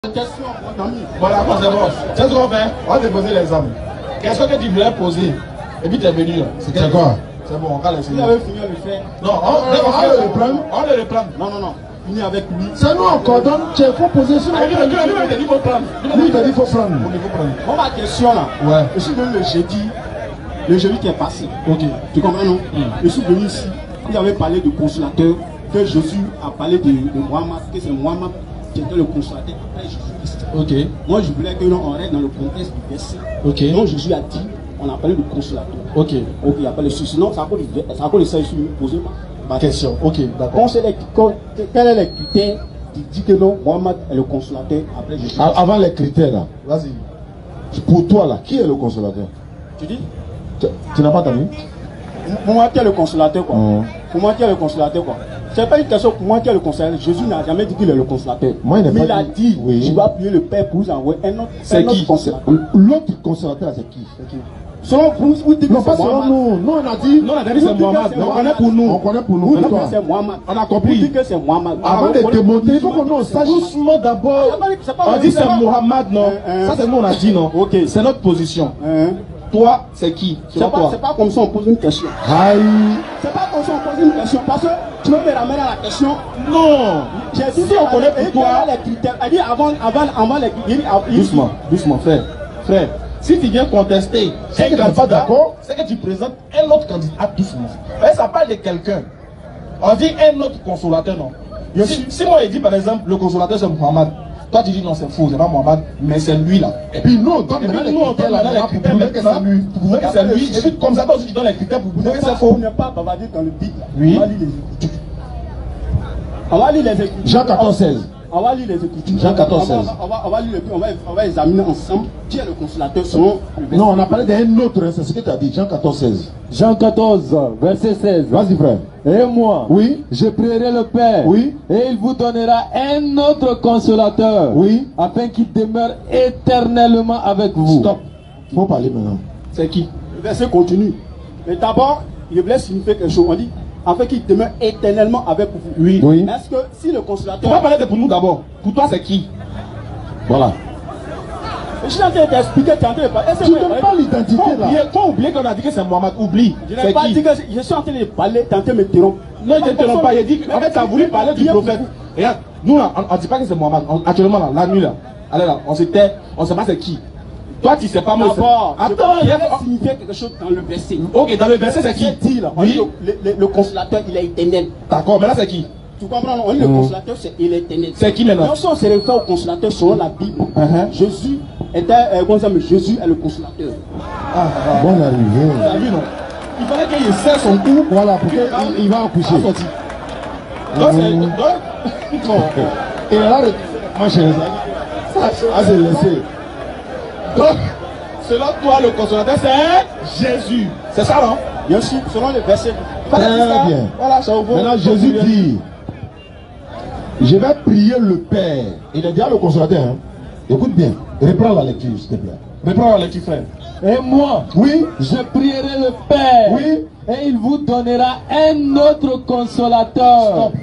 Question, mon ami. Voilà, c'est bon. C'est ce qu'on fait. On va déposer l'examen. Qu'est-ce que tu voulais poser? Et puis tu es venu là. C'est quoi? C'est bon, on va l'essayer. Vous avez fini de le faire. Non, on le reprend. On le reprend. Non. Fini avec lui. C'est nous encore, donc il faut poser sur lui. Il t'a dit qu'il faut prendre. Lui, il t'a dit qu'il faut prendre. Bon, ma question là. Ouais. Je suis venu le jeudi qui est passé. Ok. Tu comprends, non? Je suis venu ici. Il avait parlé de consolateur. Que Jésus a parlé de Mohamed. Que c'est Mohamed qui était le consolateur après Jésus. Ok. Moi, je voulais que l'on reste dans le contexte du verset. Ok. Donc Jésus a dit, on a parlé de consolateur. Ok. Ok, il n'y a pas de souci. Sinon, ça a quoi de ça, je suis posé ma question. Ok, d'accord. Quel est le critère qui dit que non, Mohamed est le consolateur après Jésus? Avant les critères là, vas-y. Pour toi là, qui est le consolateur? Tu dis? Tu n'as pas entendu? Pour moi, qui est le consolateur quoi? Pour moi, qui est le consolateur quoi? C'est pas une question pour moi qui est le consolateur. Jésus n'a jamais dit qu'il est le consolateur. Moi, mais il a dit, oui. Je vais appuyer le Père pour vous envoyer un autre consolateur. L'autre consolateur, c'est qui? Selon vous dites que c'est Mohamed. Non, on a dit. Non, on a dit c'est Mohamed. On connaît pour nous. On connaît pour nous. Vous dites que c'est Mohamed. On a compris. Vous dites que c'est Mohamed. Avant de démonter, il faut qu'on sache doucement d'abord. On dit c'est Mohamed, non? Ça, c'est nous, on a dit, non? Ok. C'est notre position. Toi, c'est qui? C'est pas comme ça on pose une question. Aïe. C'est pas comme ça on pose une question. Parce que tu veux me ramener à la question. Non. J'ai dit si on connaît pour toi. Les critères. Elle dit avant les critères. Doucement, frère. Si tu viens contester, c'est que tu n'es pas d'accord. C'est que tu présentes un autre candidat doucement. Ça parle de quelqu'un. On dit un autre consolateur, non? Si moi je dis par exemple le consolateur c'est Mohamed. Toi tu dis non c'est faux, c'est pas Mohamed, mais c'est lui là. Et puis nous on donne les critères pour que c'est lui. Et puis comme ça toi aussi tu donnes les critères pour prouver que c'est faux. On n'est pas bavardé dans le Bible. Oui. On va lire les Écritures. Jean 14:16. On va lire les Écritures. Jean 14:16. On va examiner ensemble qui est le consolateur selon le verset. Non, on a parlé d'un autre, c'est ce que tu as dit, Jean 14:16. Jean 14, verset 16. Vas-y frère. Et moi, oui, je prierai le Père, oui, et il vous donnera un autre consolateur, oui, afin qu'il demeure éternellement avec vous. Stop. Faut parler maintenant. C'est qui? Le verset continue. Mais d'abord, il voulait signifier quelque chose. On dit afin qu'il demeure éternellement avec vous. Oui. Mais est-ce que si le consolateur. On va parler de pour nous d'abord. Pour toi, c'est qui? Voilà. Je suis en train d'expliquer, tu es en train de parler. Tu ne donnes pas l'identité là. Faut oublier qu'on a dit que c'est Mohamed. Oublie. Je n'ai pas dit que je suis en train de parler, tu es en train de m'interrompre. Non, je ne t'interromps pas. Il dit en fait, tu as voulu parler du prophète. Regarde, nous là, on ne dit pas que c'est Mohamed. Actuellement là, la nuit là. Allez là, on se tait, on ne sait pas c'est qui. Toi, tu ne sais pas moi. Attends, il y a signifié quelque chose dans le verset. Ok, dans le verset, c'est qui? Dit là. Oui. Le consolateur, il est éternel. D'accord, mais là, c'est qui? Tu comprends? On dit le consolateur, il est éternel. C'est qui maintenant? Non, si on se réfère au consolateur selon la Bible, Jésus était, Jésus est le consolateur. Bonne arrivée. Tu as vu, non? Il fallait qu'il serre son cou. Voilà, pour qu'il va accoucher. Donc, c'est. Et là, moi, je c'est laissé. Donc, selon toi, le consolateur, c'est Jésus. C'est ça, non? Bien sûr, selon le verset. Très bien. Voilà, ça ouvre. Maintenant, Jésus dit, je vais prier le Père. Il est déjà le consolateur. Hein? Écoute bien. Reprends la lecture, s'il te plaît. Reprends la lecture, frère. Et moi, oui, je prierai le Père. Oui. Et il vous donnera un autre consolateur. Stop.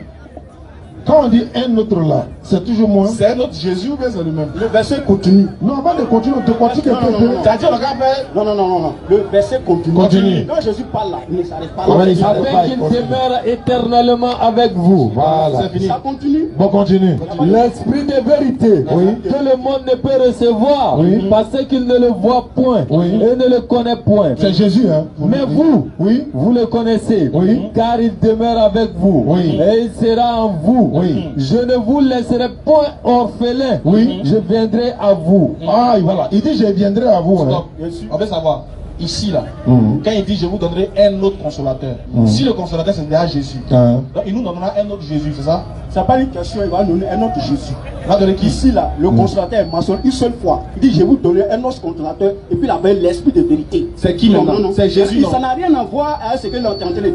Quand on dit un autre là, c'est toujours moi. C'est un autre Jésus ou bien c'est le même? Le verset continue. Non, avant de continuer, on te continue quelque peu. C'est-à-dire, le gars Non. Le verset continue. Continue. Quand Jésus parle là, il ne s'arrête pas là. Afin qu'il demeure éternellement avec vous. Voilà. C'est fini. Ça continue. Bon, continue. L'esprit de vérité que le monde ne peut recevoir parce qu'il ne le voit point et ne le connaît point. C'est Jésus, hein? Mais vous, vous le connaissez, car il demeure avec vous et il sera en vous. Je ne vous laisserai point orphelin. Je viendrai à vous. Ah, voilà. Il dit je viendrai à vous. Stop. On veut savoir. Ici là, quand il dit je vous donnerai un autre consolateur, si le consolateur c'est déjà Jésus, donc il nous donnera un autre Jésus, c'est ça? C'est pas une question, il va donner un autre Jésus. Il va donner qui? Ici là, le consolateur est mentionné une seule fois. Il dit je vous donnerai un autre consolateur et puis il avait l'esprit de vérité. C'est qui maintenant? Non. C'est Jésus. Ça n'a rien à voir avec ce que l'on est en train de dire.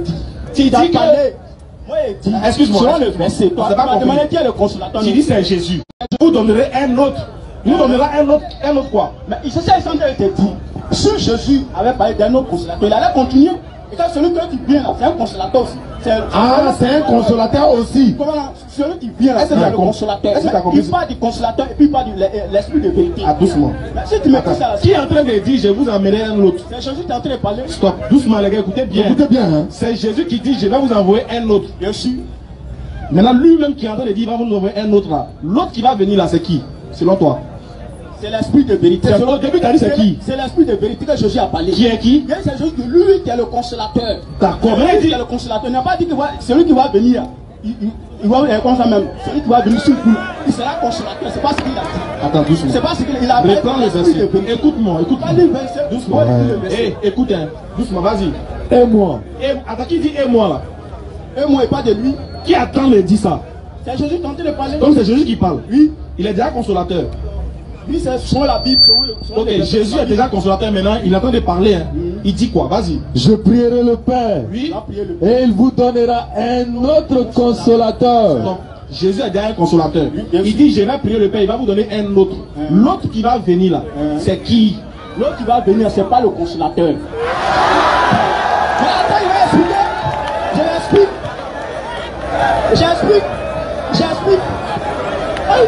Tu dis que... Excuse-moi. Selon le verset, tu vas demander qui est le consolateur. Tu dis c'est Jésus. Je vous donnerai un autre. Il nous donnera un autre quoi? Mais c'est ça, ils sont en train de te dire. Si Jésus avait parlé d'un autre consolateur, il allait continuer. Et quand celui que tu viens là, c'est un consolateur aussi. Ah, c'est un consolateur aussi. Comment là, celui qui vient là, c'est le consolateur. Il parle du consolateur et puis il parle de l'esprit de vérité. Ah, doucement. Mais si tu m'écoutes ça là, Qui est en train de dire, je vous emmènerai un autre? c'est Jésus qui est en train de parler. Stop, doucement les gars, écoutez bien. Écoutez bien, hein. C'est Jésus qui dit, je vais vous envoyer un autre. Bien sûr. Maintenant, lui-même qui est en train de dire, il va vous envoyer un autre là. L'autre qui va venir là, c'est qui? Selon toi? C'est l'esprit de vérité. Au début, tu as dit c'est qui? C'est l'esprit de vérité que Jésus a parlé. Qui est qui? C'est Jésus, lui qui est le consolateur. D'accord. C'est lui qui est le consolateur. Il n'a pas dit que celui qui va venir, il va comme ça même. Celui qui va venir sur vous, il sera consolateur. C'est pas ce qu'il a dit. Attends, doucement. C'est pas ce qu'il a dit. Reprends le verset. Écoute-moi, écoute-moi. Doucement. Écoute, hein. Doucement, vas-y. Et moi. Attends, qui dit et moi là? Et moi, et pas de lui. Qui attend le dit ça? C'est Jésus qui est en train de parler. Donc c'est Jésus qui parle. Oui. Il est déjà consolateur. Lui, c'est selon la Bible. Ok, Jésus est déjà consolateur maintenant. Il est en train de parler. Hein. Il dit quoi? Vas-y. Je prierai le Père Oui. et il vous donnera un autre consolateur. Donc, Jésus est déjà un consolateur. Il dit, je vais prier le Père, il va vous donner un autre. L'autre qui va venir là, c'est qui? L'autre qui va venir, c'est pas le consolateur. Mais attends, il va expliquer. Je l'explique. J'explique. Hey.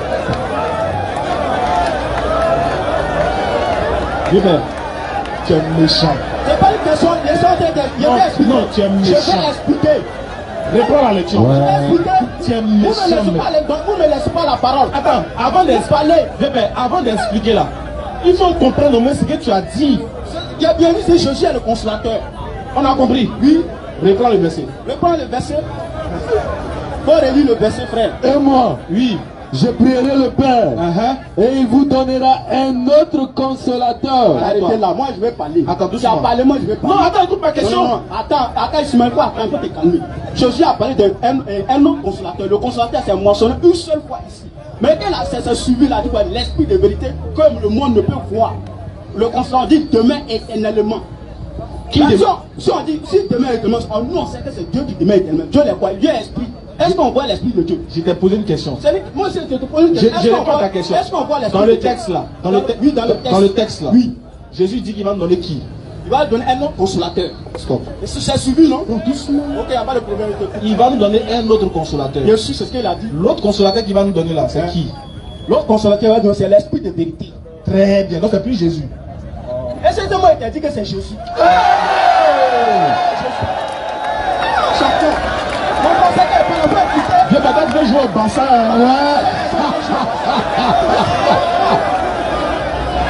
Tu es méchant. C'est pas une question, je vais expliquer. Non, tu es méchant. Je vais expliquer. Reprends la lecture. Je vais expliquer. Tu es Vous ne laissez pas la parole. Attends, avant d'expliquer là, il faut comprendre au moins ce que tu as dit. Il a bien vu, c'est Jésus est le consolateur. On a compris? Oui. Reprends le verset. Reprends le verset. Faut relire le verset, frère. Et moi, Oui. je prierai le Père et il vous donnera un autre consolateur. Arrêtez là, moi je vais parler. Attends, Tu as parlé, moi je vais parler. Non, attends, écoute ma question. Non, attends, Ismaël, il faut te calmer. Jésus a parlé d'un autre consolateur. Le consolateur, c'est mentionné une seule fois ici. Mais quand c'est suivi là, l'esprit de vérité, comme le monde ne peut voir. Le consolateur dit demain éternellement. Si on dit, si demain éternellement, nous on sait que c'est Dieu qui demeure éternellement. Dieu est quoi? Dieu est esprit. Est-ce qu'on voit l'esprit de Dieu? Je t'ai posé une question. Moi, je te pose une question. Je réponds à ta question. Est-ce qu'on voit l'esprit Dans de le Dieu? texte là. Dans le texte là. Oui. Jésus dit qu'il va nous donner qui? Il va donner un autre consolateur. Stop. C'est suivi, non? Doucement. Ok, il n'y a pas de problème. Il va nous donner un autre consolateur. Bien sûr, c'est ce qu'il a dit. L'autre consolateur qu'il va nous donner là, c'est qui? L'autre consolateur va donner, c'est l'esprit de vérité. Très bien. Donc c'est plus Jésus. Et c'est de moi qui a dit que c'est Jésus. Chacun. Mon conseil est pas la écouter. Viens peut-être que jouer au bassin.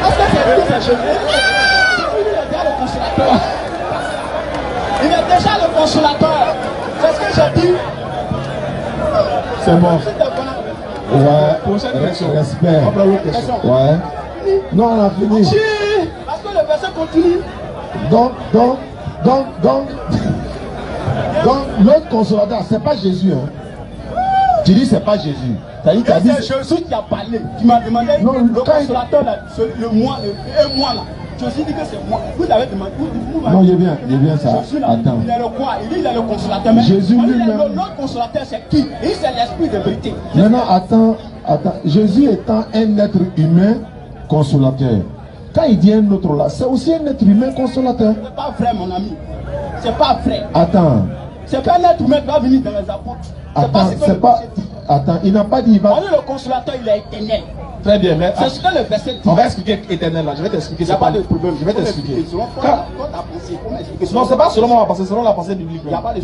Parce que c'est Jésus. Il est déjà le consolateur. Il est déjà le consolateur. C'est ce que j'ai dit. C'est bon. Ouais. Prochaine question. Respect. On prend l'autre question. Ouais. Non, on a fini. Parce que le verset continue. Donc, l'autre consolateur, c'est pas Jésus. Hein. Tu dis c'est pas Jésus. C'est Jésus qui a parlé. Tu m'as demandé non, le consolateur, là, le moi là. Jésus dit que c'est moi. Vous avez demandé. Non, il est bien ça. Jésus, là, Attends. il est le quoi? Il dit il est le consolateur. Mais Jésus lui-même. L'autre consolateur, c'est qui? Il c'est l'esprit de vérité. Maintenant, attends. Jésus étant un être humain consolateur. Quand il dit un autre là, c'est aussi un être humain consolateur. C'est pas vrai, mon ami. C'est pas vrai. Attends. C'est pas un être humain qui va venir dans les apôtres. Attends, c'est pas. Attends, il n'a pas dit. On dit le consolateur, il est éternel. Très bien, mais C'est ce que le verset dit. on va expliquer éternel là. Je vais t'expliquer. Il n'y a pas de problème. Je vais t'expliquer. Selon ta pensée, faut m'expliquer. Non, c'est pas selon moi, parce que selon la pensée biblique. Il n'y a pas de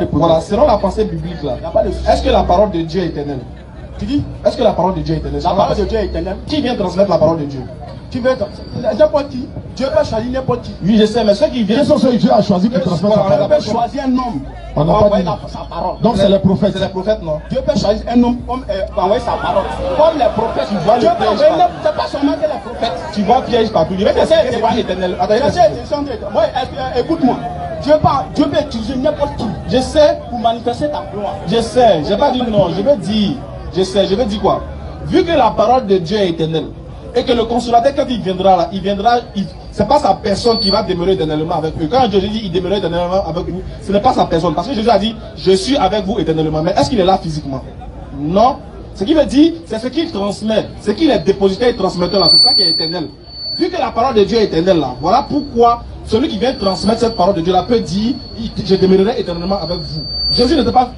problème. Voilà, selon la pensée biblique là. Il n'y a pas de souci. Est-ce que la parole de Dieu est éternelle? Tu dis? Est-ce que la parole de Dieu est éternelle? La parole de Dieu est éternelle. Qui vient transmettre la parole de Dieu? Tu veux n'importe qui. Dieu peut choisir n'importe qui. Oui, je sais, mais ceux qui viennent. Quels sont ceux que Dieu a choisi pour transmettre sa Dieu parole? peut choisir un homme. On n'a pour pas envoyer dit. sa parole. Donc c'est les prophètes. C'est les prophètes, non? Dieu peut choisir un homme pour envoyer sa parole. Comme les prophètes. Tu vois Dieu le peut piège envoyer. C'est pas seulement que les prophètes. Tu vois piège partout. Je vais t'expliquer c'est pas éternel. Attends, Moi, écoute-moi. Dieu peut utiliser n'importe qui. je sais, Pour manifester ta gloire. je sais. J'ai pas dit non. Je vais dire. Je sais. Je vais dire quoi? Vu que la parole de Dieu est éternelle et que le consolateur quand il viendra là, c'est pas sa personne qui va demeurer éternellement avec eux. Quand Dieu dit il demeurait éternellement avec nous, ce n'est pas sa personne. Parce que Jésus a dit je suis avec vous éternellement. Mais est-ce qu'il est là physiquement? Non. Ce qu'il veut dire, c'est ce qu'il transmet. Ce qu'il est dépositaire et transmetteur là, c'est ça qui est éternel. vu que la parole de Dieu est éternelle là, voilà pourquoi celui qui vient transmettre cette parole de Dieu là peut dire, je demeurerai éternellement avec vous. Jésus n'était pas,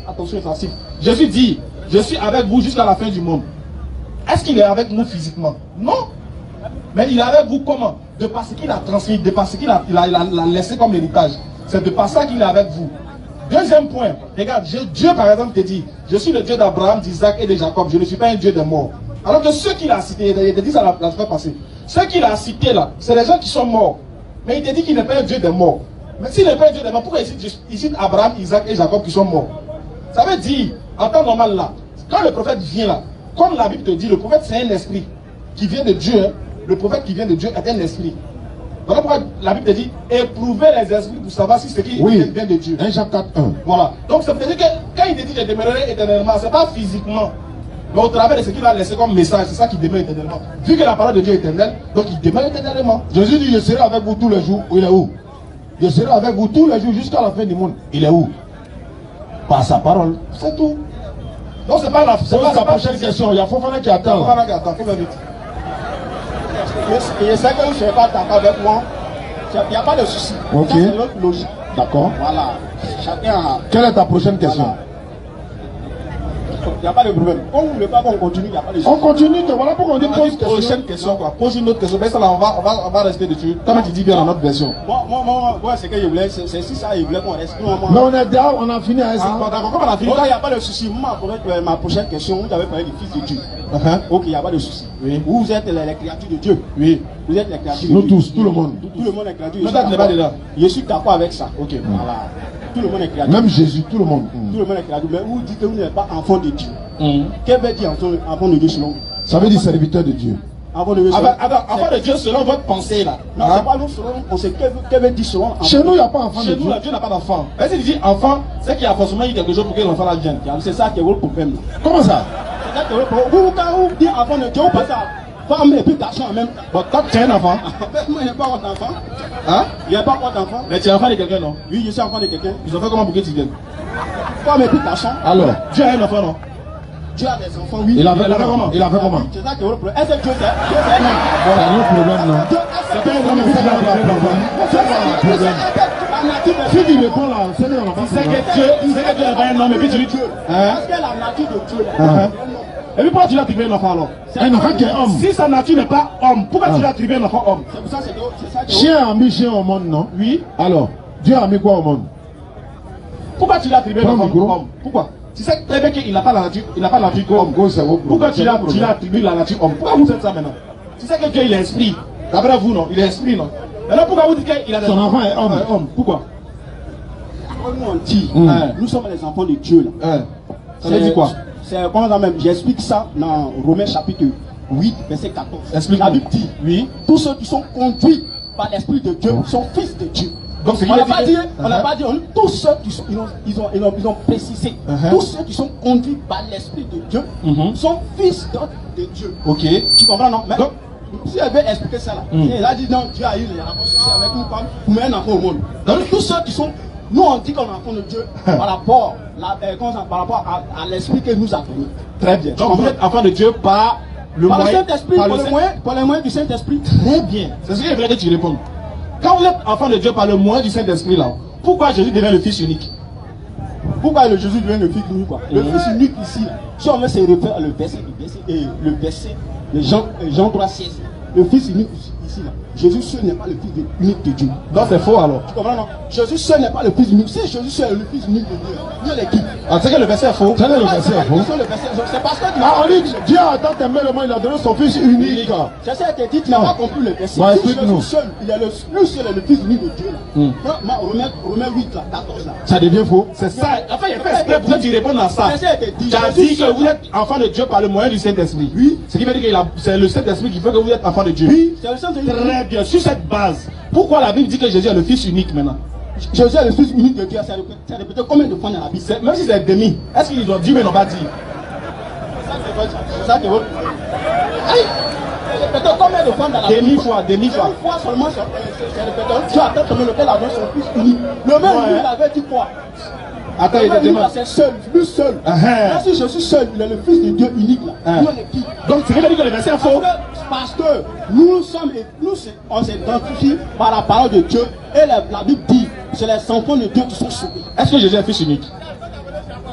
attention, c'est Jésus dit, je suis avec vous jusqu'à la fin du monde. Est-ce qu'il est avec nous physiquement? Non. Mais il est avec vous comment? De par ce qu'il a transmis, de par ce qu'il a laissé comme héritage. C'est de par ça qu'il est avec vous. Deuxième point, regarde, Dieu par exemple te dit, je suis le Dieu d'Abraham, d'Isaac et de Jacob, je ne suis pas un Dieu de mort. Alors que ceux qu'il a cités, il te dit ça la fois passée, ceux qu'il a cités là, c'est les gens qui sont morts. Mais il te dit qu'il n'est pas un Dieu de mort. Mais s'il n'est pas un Dieu de mort, pourquoi il cite Abraham, Isaac et Jacob qui sont morts? Ça veut dire, en temps normal là, quand le prophète vient là, comme la Bible te dit, le prophète c'est un esprit qui vient de Dieu. Hein. Le prophète qui vient de Dieu est un esprit. Voilà pourquoi la Bible te dit, éprouvez les esprits pour savoir si ce qui vient de Dieu. 1 Jean 4, 1. Voilà. Donc ça veut dire que quand il te dit je demeurerai éternellement, ce n'est pas physiquement. Mais au travers de ce qu'il a laissé comme message, c'est ça qui demeure éternellement. Vu que la parole de Dieu est éternelle, donc il demeure éternellement. Jésus dit, je serai avec vous tous les jours. Il est où? Je serai avec vous tous les jours jusqu'à la fin du monde. Il est où? Par sa parole. C'est tout. Donc c'est pas la prochaine question. Il y a Fofana qui attend. Fofana qui attend. Faut vite. Je sais que je ne suis pas d'accord avec moi. Il n'y a pas de souci. Ok. C'est notre logique. D'accord. Voilà. Chacun a... Quelle est ta prochaine question? Voilà. Il n'y a pas de problème. Quand vous ne voulez pas qu'on continue, il n'y a pas de souci. On continue, voilà pourquoi on dit pose question. Prochaine question quoi. Pose une autre question. Mais ça là, on va rester dessus. Comme tu dis bien dans notre version. Moi, ce que je voulais, c'est si ça, je voulais qu'on reste. Mais on est dehors, on a fini avec ça. D'accord, comment on a fini? Il n'y a pas de souci. Moi, ma prochaine question, vous avez parlé du Fils de Dieu. Ok, il n'y a pas de souci. Oui. Vous êtes les créatures de Dieu. Oui. Vous êtes les créatures de Nous Dieu. tous, tout le monde. Tout le monde est créature. Je suis d'accord avec ça. Ok, voilà. Tout le monde est créature. Même Jésus, tout le monde. Tout le monde est créature. Mais vous dites que vous n'êtes pas enfant de Dieu. Qu'est-ce que veut dire enfant de Dieu selon vous? Ça veut dire serviteur de Dieu. Enfant de Dieu selon enfant de Dieu selon votre pensée là. Non, c'est pas nous selon on sait qu'est-ce que veut dire selon. Chez nous, il n'y a pas enfant de Chez Dieu. nous, Dieu n'a pas d'enfant. Mais s'il dit enfant, c'est qu'il y a forcément eu quelque chose pour que l'enfant là vienne. C'est ça qui est votre problème. Comment ça? C'est ça qui est votre problème. Vous, quand vous dites enfant de Dieu, vous passez à femme et puis garçon en même temps. Bon, toi, tu es un enfant. Moi, il n'y a pas votre enfant. Hein? Il n'y a pas votre enfant. Mais tu es enfant de quelqu'un, non? Oui, je suis enfant de quelqu'un. Ils ont fait comment pour que tu viennes? Femme et puis garçon. Alors, Dieu a un enfant, non? Dieu a des enfants, oui. il a fait comment? Il a fait comment? C'est ça qui est votre problème. Est-ce que Dieu c'est un homme? C'est un autre problème, non? C'est pas un homme, c'est pas un problème. Si tu réponds là, c'est qu'on n'a pas C'est que Dieu n'est pas un homme, et puis tu dis Dieu. Est-ce que la nature de Dieu là? Et puis pourquoi tu l'as attribué un enfant alors? un enfant qui est homme. Si sa nature n'est pas homme, pourquoi tu l'as attribué un enfant homme? C'est pour ça c'est ça. Chien a mis chien au monde, non? Oui. Alors, Dieu a mis quoi au monde? Pourquoi tu l'as attribué un enfant homme? Pourquoi? Tu sais très bien qu'il n'a pas la nature, homme. Pourquoi tu l'as attribué la nature homme? Pourquoi vous faites ça maintenant? Tu sais que Dieu il est esprit. D'après vous non, il est esprit non. Maintenant pourquoi vous dites qu'il a des Son enfant est homme. Pourquoi? Quand nous on dit, nous sommes les enfants de Dieu là. Ça veut dire quoi? C'est comment ça même? J'explique ça dans Romains chapitre 8, verset 14. Explique-moi. La Bible dit, oui, tous ceux qui sont conduits par l'Esprit de Dieu sont fils de Dieu. donc c'est On n'a pas dit, tous ceux qui sont, ils ont précisé, tous ceux qui sont conduits par l'Esprit de Dieu sont fils de Dieu. ok. Tu comprends non? Mais Donc, si elle veut expliquer ça là, elle a dit non, Dieu a eu la conscience avec nous pour mettre un enfant au monde. Donc tous ceux qui sont, nous on dit qu'on est enfant de Dieu par rapport, par rapport à l'esprit que nous avons. très bien. Donc vous êtes enfant de Dieu par le Par le moyen, Saint-Esprit, par les moyens du Saint-Esprit. très bien. C'est ce que je voulais que tu répondes. Quand vous êtes enfant de Dieu par le moyen du Saint-Esprit là, pourquoi Jésus devient le Fils unique? Pourquoi le Jésus devient le Fils unique quoi? Le Fils unique ici, là, si on veut se référer à le verset, Jean 3,16, le Fils unique ici là, Jésus seul n'est pas le Fils unique de Dieu. Donc c'est faux alors. Tu comprends non? Jésus seul n'est pas le Fils unique. Si Jésus seul est le Fils unique de Dieu, il est qui? Ah, c'est que le verset est faux. Quel est le verset faux? C'est parce que Ah, on dit Dieu a tant aimé le monde, il a donné son fils unique. c'est ça qui dit, tu n'as pas compris le verset. Ouais, Si explique-nous. Jésus seul, lui seul est le Fils unique de Dieu là. Romains 8 là, 14 là. Ça devient faux. C'est ça. Enfin, il a fait exprès pour que tu répondes à ça. C'est ça qui dit. Tu as dit que vous êtes enfant de Dieu par le moyen du Saint-Esprit. Oui. Ce qui veut dire que c'est le Saint-Esprit qui fait que vous êtes enfant de Dieu. Oui, c'est le Saint-Esprit. Très bien. Sur cette base, pourquoi la Bible dit que Jésus est le Fils unique maintenant? Jésus est le Fils unique de Dieu. Ça répète combien de fois dans la Bible? Même si c'est demi, est-ce qu'ils ont dit mais ils n'ont pas dit? C'est ça qui est votre. Aïe! Répétez combien de fois dans la Bible? Demi fois. Une fois seulement, c'est répété. Dieu a tant aimé lequel a donné son Fils unique. Le même lui, il avait dit quoi? Attends, c'est seul, lui seul. Si je suis seul, il est le Fils de Dieu unique là. Nous, on est qui? Donc, c'est vrai que le verset est faux. Parce que nous sommes, on s'identifie par la parole de Dieu. Et la Bible dit, c'est les enfants de Dieu qui sont sauvés. Est-ce que Jésus est fils unique?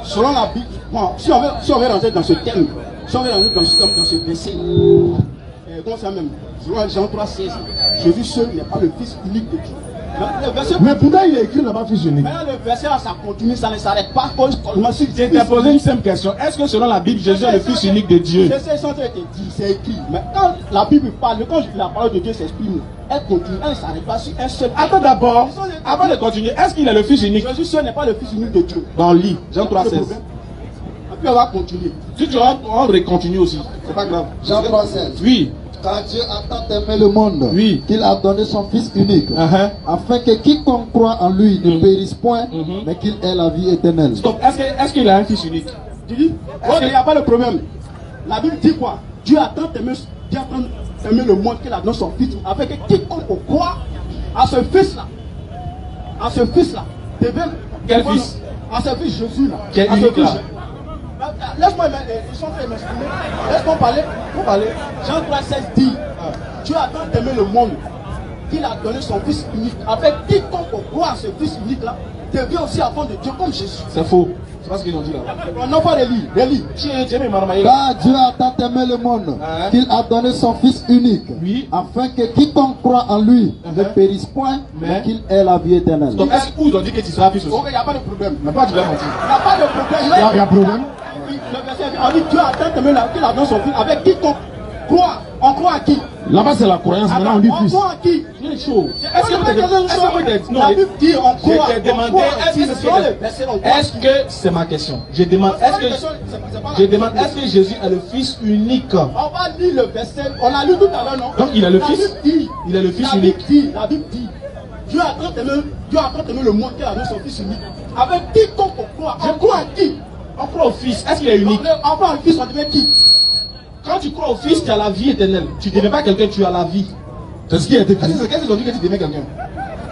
Selon la Bible, bon, si on veut rentrer dans ce thème, si on veut rentrer dans ce verset, donc c'est même, Jean 3,16, Jésus seul n'est pas le Fils unique de Dieu. Mais pourtant il est écrit là-bas fils unique. Mais le verset ça continue, ça ne s'arrête pas. J'ai posé une simple question. Est-ce que selon la Bible, Jésus est le Fils unique de Dieu? C'est écrit. Mais quand la Bible parle, quand la parole de Dieu s'exprime, elle continue, elle ne s'arrête pas sur un seul. Attends d'abord, avant de continuer, est-ce qu'il est le Fils unique? Jésus seul n'est pas le Fils unique de Dieu. Dans le lit, Jean 3,16. Et puis on va continuer. Si tu vas, on continue aussi. C'est pas grave. Jean 3,16. Oui. Car Dieu a tant aimé le monde, oui, qu'il a donné son Fils unique, afin que quiconque croit en lui ne périsse point, mais qu'il ait la vie éternelle. Stop. Est-ce qu'il a un Fils unique? Tu dis, il n'y a pas de problème. La Bible dit quoi? Dieu a tant aimé le monde qu'il a donné son Fils, afin que quiconque croit à ce Fils-là, devienne. Quel Fils? À ce Fils Jésus là. Quel unique là? Laisse-moi m'exprimer. Laisse-moi parler. Jean 3,16 dit, Dieu a tant aimé le monde qu'il a donné son Fils unique. Avec quiconque croit à ce Fils unique là, devient aussi enfant de Dieu comme Jésus. C'est faux. C'est pas ce qu'ils ont dit là. On n'a pas de lit. Car Dieu a tant aimé le monde qu'il a donné son Fils unique, afin que quiconque croit en lui ne périsse point, mais qu'il ait la vie éternelle. Donc est-ce qu'ils ont dit que tu seras fils aussi? Ok, il n'y a pas de problème. Mais pas tu vas mentir. Il n'y a pas de problème. Il y a problème. Le verset on dit Dieu a tant aimé qu'il a donné son Fils avec quiconque croit. On croit à qui? Là-bas c'est la croyance, maintenant on dit fils. On croit à qui? C'est une chose. Est-ce que la Bible dit on croit? Je t'ai demandé, est-ce que c'est ma question? Je demande, est-ce que Jésus est le Fils unique? On va lire le verset, on a lu tout à l'heure, non? Donc il est le Fils? Il est le Fils unique. La Bible dit, Dieu a tant aimé le monde qu'il a donné son Fils unique. Avec quiconque on croit. On croit à qui? On croit au Fils. Est-ce qu'il est unique? On croit au Fils, on devient qui? Quand tu crois au Fils, tu as la vie éternelle. Tu ne deviens pas quelqu'un, tu as la vie. C'est ce qui a été dit. Qu'est-ce qu'ils ont dit que tu deviens quelqu'un?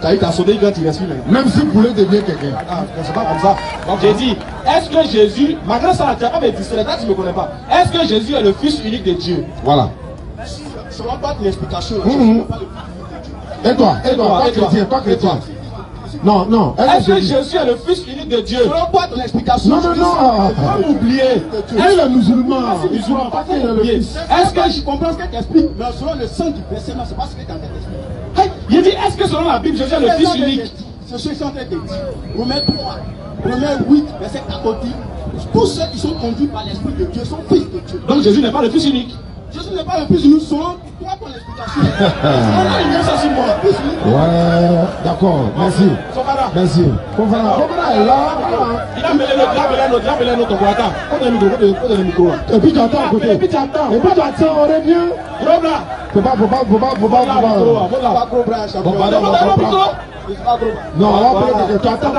Tu as eu ta sauté quand tu respires. Même si vous voulez devenir quelqu'un. Ah, c'est pas comme ça. Donc j'ai dit, est-ce que Jésus, malgré ça, tu n'as pas me distrait, tu ne me connais pas. Est-ce que Jésus est le Fils unique de Dieu? Voilà. Ça ne va pas l'explication. Et toi, toi chrétien. Non, non. Est-ce que Jésus est le Fils unique de Dieu? Selon quoi ton explication? Non, pas m'oublier. Il est le musulman. Pas qu'il est le Fils. Est-ce que je comprends ce que tu expliques? Mais selon le sens du verset, c'est pas ce que tu as expliqué. Il dit, est-ce que selon la Bible, Jésus est le Fils unique? C'est ce que je suis en train de dire. Romains 3, Romains 8, verset 14 dit, tous ceux qui sont conduits par l'Esprit de Dieu sont fils de Dieu. Donc Jésus n'est pas le Fils unique. Jésus n'est pas le Fils unique, selon toi ton explication. Ouais, d'accord, merci. Merci. Est là. Il a mêlé notre voix. Attends, on a le micro. Et puis tu attends à côté. Et puis tu attends, on revient. Faut pas. Non, on va prendre quelqu'un. Non, on va prendre quelqu'un. Tu attends.